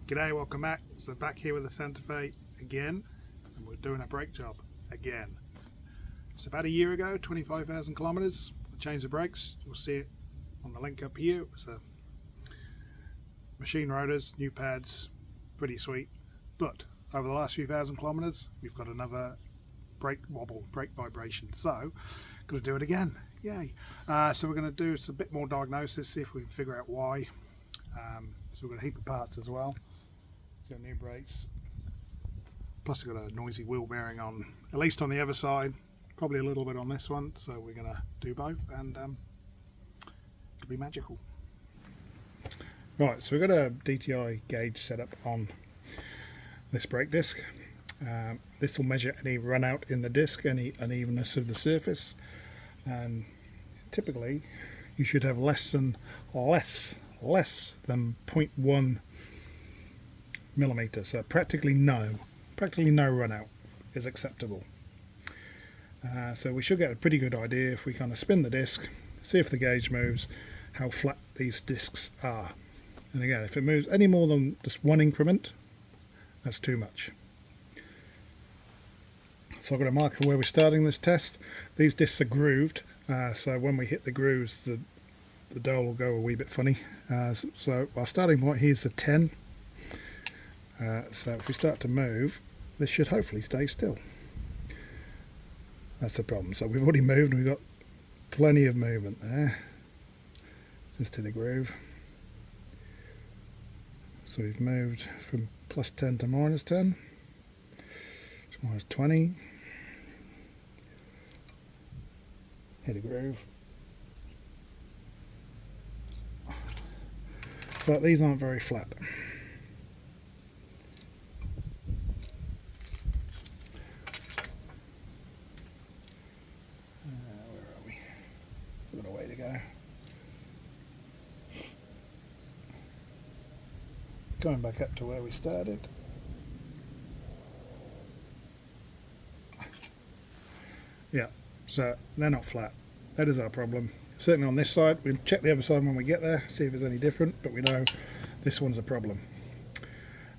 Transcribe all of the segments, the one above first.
G'day, welcome back. So back here with the Santa Fe again, and we're doing a brake job again. So about a year ago, 25,000 kilometers, I changed the brakes. You'll see it on the link up here. So machine rotors, new pads, pretty sweet. But over the last few thousand kilometers, we've got another brake wobble, brake vibration. So going to do it again. Yay. So we're going to do a bit more diagnosis, see if we can figure out why. So we've got a heap of parts as well. Got new brakes, plus I've got a noisy wheel bearing on, at least on the other side, probably a little bit on this one, so we're going to do both, and it'll be magical. Right, so we've got a DTI gauge set up on this brake disc. This will measure any run out in the disc, any unevenness of the surface, and typically you should have less than 0.1 millimeter, so practically no run out is acceptable. So we should get a pretty good idea if we kind of spin the disc, see if the gauge moves, how flat these discs are. And again, if it moves any more than just one increment, that's too much. So I've got a marker where we're starting this test. These discs are grooved, so when we hit the grooves, the dial will go a wee bit funny. So our starting point here is a 10. So if we start to move, this should hopefully stay still. That's the problem. So we've already moved and we've got plenty of movement there. Just in a groove. So we've moved from plus 10 to minus 10. To minus 20. Hit a groove. But these aren't very flat. Going back up to where we started. Yeah, so they're not flat. That is our problem. Certainly on this side. We'll check the other side when we get there, see if it's any different, but we know this one's a problem.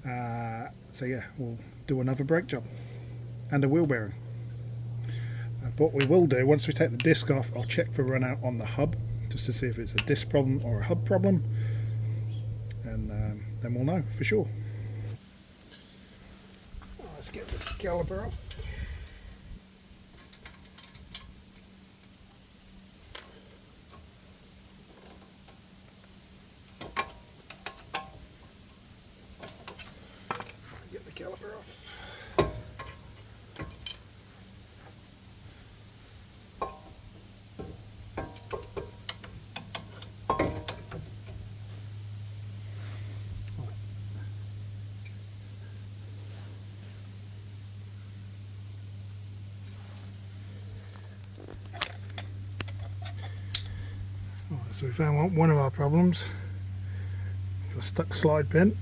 So yeah, we'll do another brake job and a wheel bearing. What we will do, once we take the disc off, I'll check for run out on the hub, just to see if it's a disc problem or a hub problem, and then we'll know for sure. Let's get this caliper off. Get the caliper off. So we found one of our problems. Got a stuck slide pin.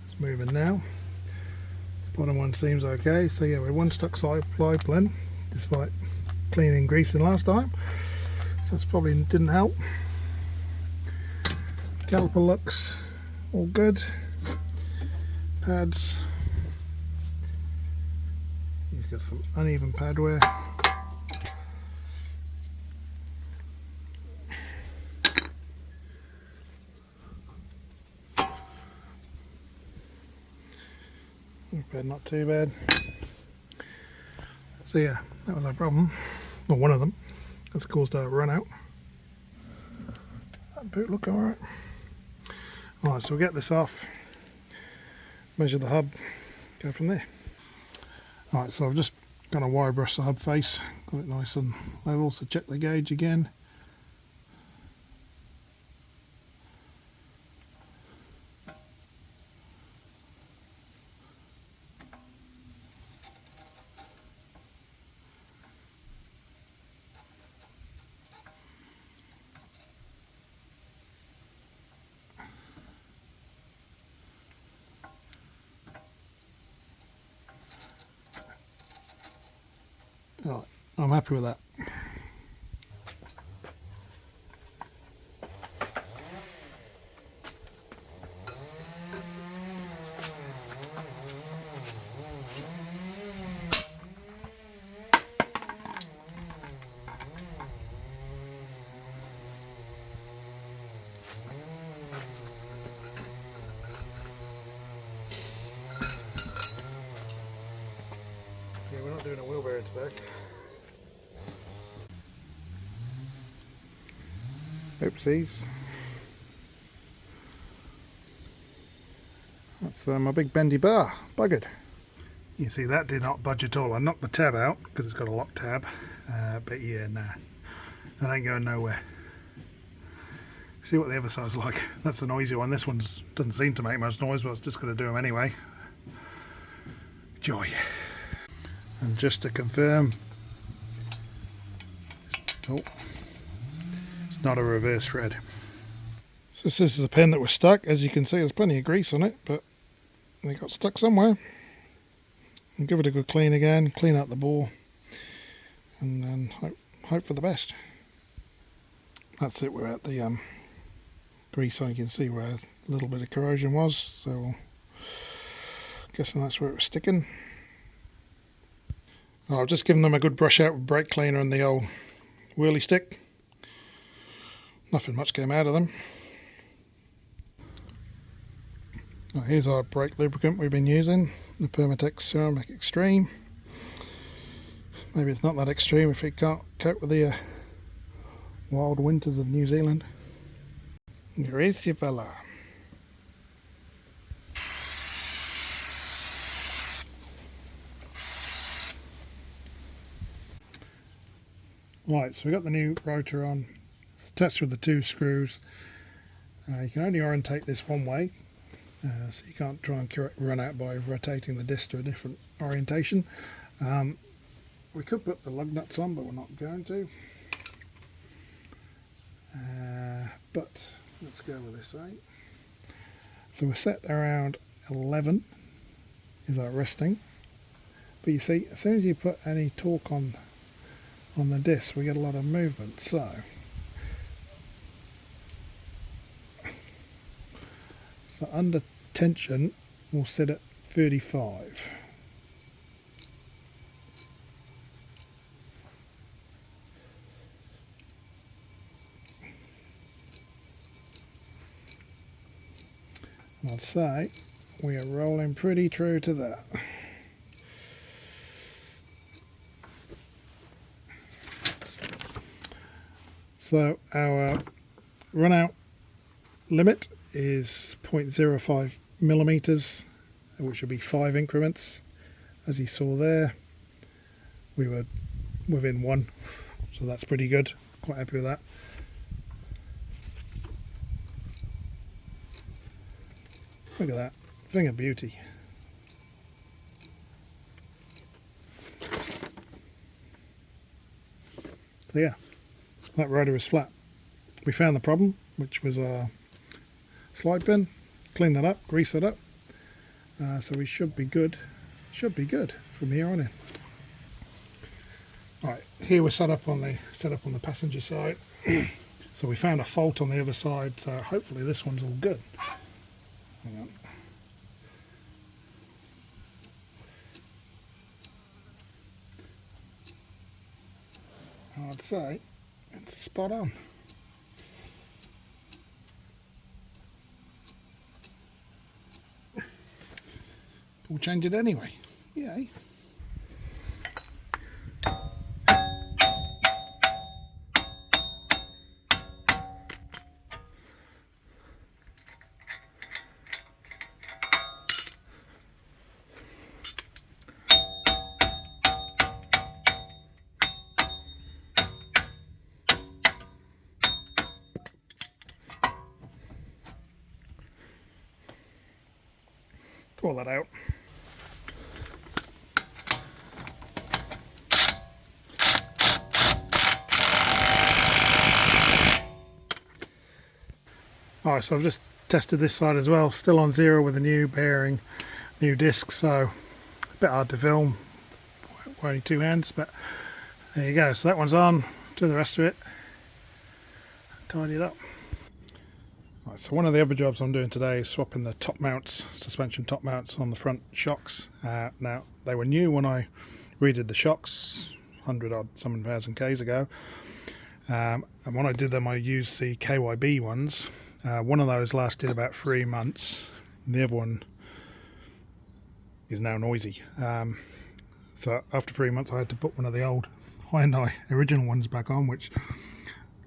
It's moving now. Bottom one seems okay. So yeah, we're one stuck slide pin, despite cleaning and greasing last time. So that's probably didn't help. Caliper looks all good. Pads. He's got some uneven pad wear. Not too bad. So yeah, that was our problem. Well, one of them. That's caused our run out. That boot look alright. Alright, so we'll get this off, measure the hub, go from there. Alright, so I've just kind of wire brushed the hub face, got it nice and level, so check the gauge again. Right, I'm happy with that. back. Oopsies. That's my big bendy bar, buggered. You see that did not budge at all. I knocked the tab out because it's got a lock tab, but yeah, nah, that ain't going nowhere. See what the other side's like. That's the noisy one. This one doesn't seem to make much noise, but I was just going to do them anyway. Joy. And just to confirm, oh, it's not a reverse thread. So this is the pin that was stuck. As you can see, there's plenty of grease on it, but they got stuck somewhere. And give it a good clean again, clean out the bore, and then hope for the best. That's it. We're at the grease on. You can see where a little bit of corrosion was, so guessing that's where it was sticking. I've just given them a good brush out with brake cleaner and the old whirly stick. Nothing much came out of them. Here's our brake lubricant we've been using, the Permatex Ceramic Extreme. Maybe it's not that extreme if it can't cope with the wild winters of New Zealand. Here is your fella. Right, so we got the new rotor on. It's attached with the 2 screws. You can only orientate this one way. So you can't try and run out by rotating the disc to a different orientation. We could put the lug nuts on, but we're not going to. But let's go with this, right? So we're set around 11 is our resting. But you see, as soon as you put any torque on the disc, we get a lot of movement. So under tension we'll sit at 35. And I'd say we are rolling pretty true to that. So our run out limit is 0.05 millimeters, which would be 5 increments. As you saw there, we were within 1, so that's pretty good. Quite happy with that. Look at that thing of beauty. So yeah, that rotor is flat. We found the problem, which was our slide pin. Clean that up, grease it up, so we should be good. Should be good from here on in. All right, here we're set up on the passenger side. So we found a fault on the other side, so hopefully this one's all good. Hang on. I'd say it's spot on. We'll change it anyway. Yay. Pull that out. Alright, so I've just tested this side as well, still on 0 with a new bearing, new disc, so a bit hard to film, we're only 2 hands, but there you go. So that one's on, do the rest of it, tidy it up. Right, so one of the other jobs I'm doing today is swapping the top mounts, suspension top mounts on the front shocks. Now, they were new when I redid the shocks 100 odd some thousand Ks ago, and when I did them I used the KYB ones. One of those lasted about 3 months, the other one is now noisy. So after 3 months I had to put one of the old Hyundai original ones back on, which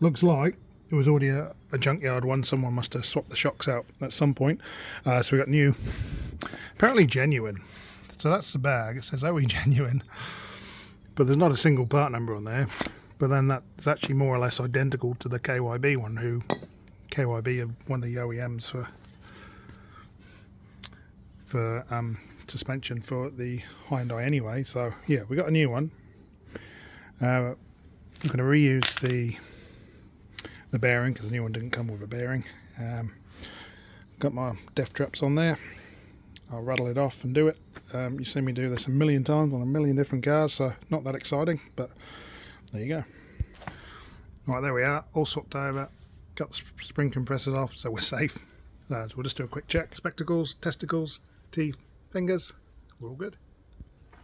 looks like it was already a junkyard one. Someone must have swapped the shocks out at some point. So we got new, apparently genuine. So that's the bag. It says OE genuine, but there's not a single part number on there. But then that's actually more or less identical to the KYB one, who KYB are one of the OEMs for suspension for the Hyundai anyway. So yeah, we got a new one. I'm going to reuse the bearing because the new one didn't come with a bearing. Got my def traps on there. I'll rattle it off and do it. You've seen me do this a million times on a million different cars, so not that exciting, but there you go. Right, there we are, all swapped over. Got the spring compressors off, so we're safe. So we'll just do a quick check. Spectacles, testicles, teeth, fingers, we're all good.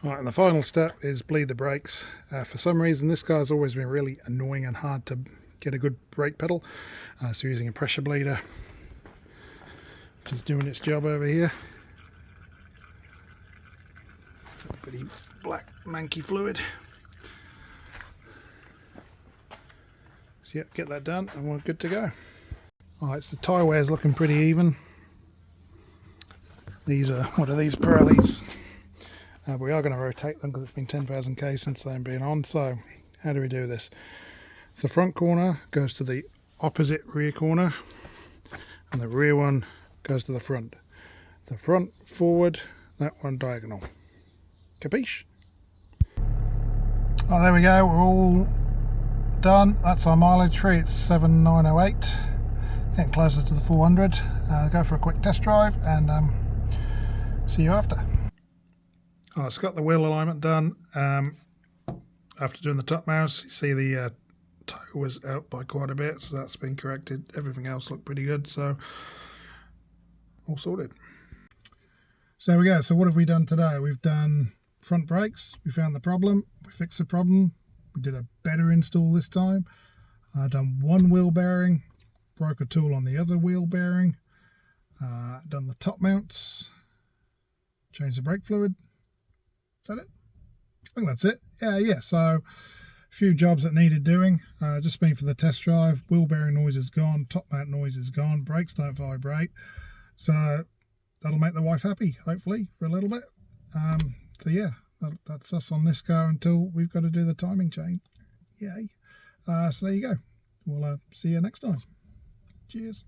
Right, and the final step is bleed the brakes. For some reason this car's always been really annoying and hard to get a good brake pedal. So using a pressure bleeder, which is doing its job over here. Pretty black manky fluid. So yeah, get that done and we're good to go. Alright, so the tyre wear is looking pretty even. These are, what are these, Pirellis? We are going to rotate them because it's been 10,000 k since they've been on. So how do we do this? So the front corner goes to the opposite rear corner and the rear one goes to the front. The front forward, that one diagonal. Capiche? Oh, there we go, we're all done. That's our mileage free. It's 7,908, getting closer to the 400. Go for a quick test drive and see you after. Oh, it's got the wheel alignment done. After doing the top mounts, you see the toe was out by quite a bit, so that's been corrected. Everything else looked pretty good, so all sorted. So there we go. So what have we done today? We've done front brakes. We found the problem. We fixed the problem. We did a better install this time. I've done one wheel bearing, broke a tool on the other wheel bearing, done the top mounts, changed the brake fluid. Is that it? I think that's it. Yeah, so a few jobs that needed doing. Just been for the test drive. Wheel bearing noise is gone, top mount noise is gone, brakes don't vibrate. So that'll make the wife happy, hopefully, for a little bit. So yeah, that's us on this car until we've got to do the timing chain. Yay. So there you go. We'll see you next time. Cheers.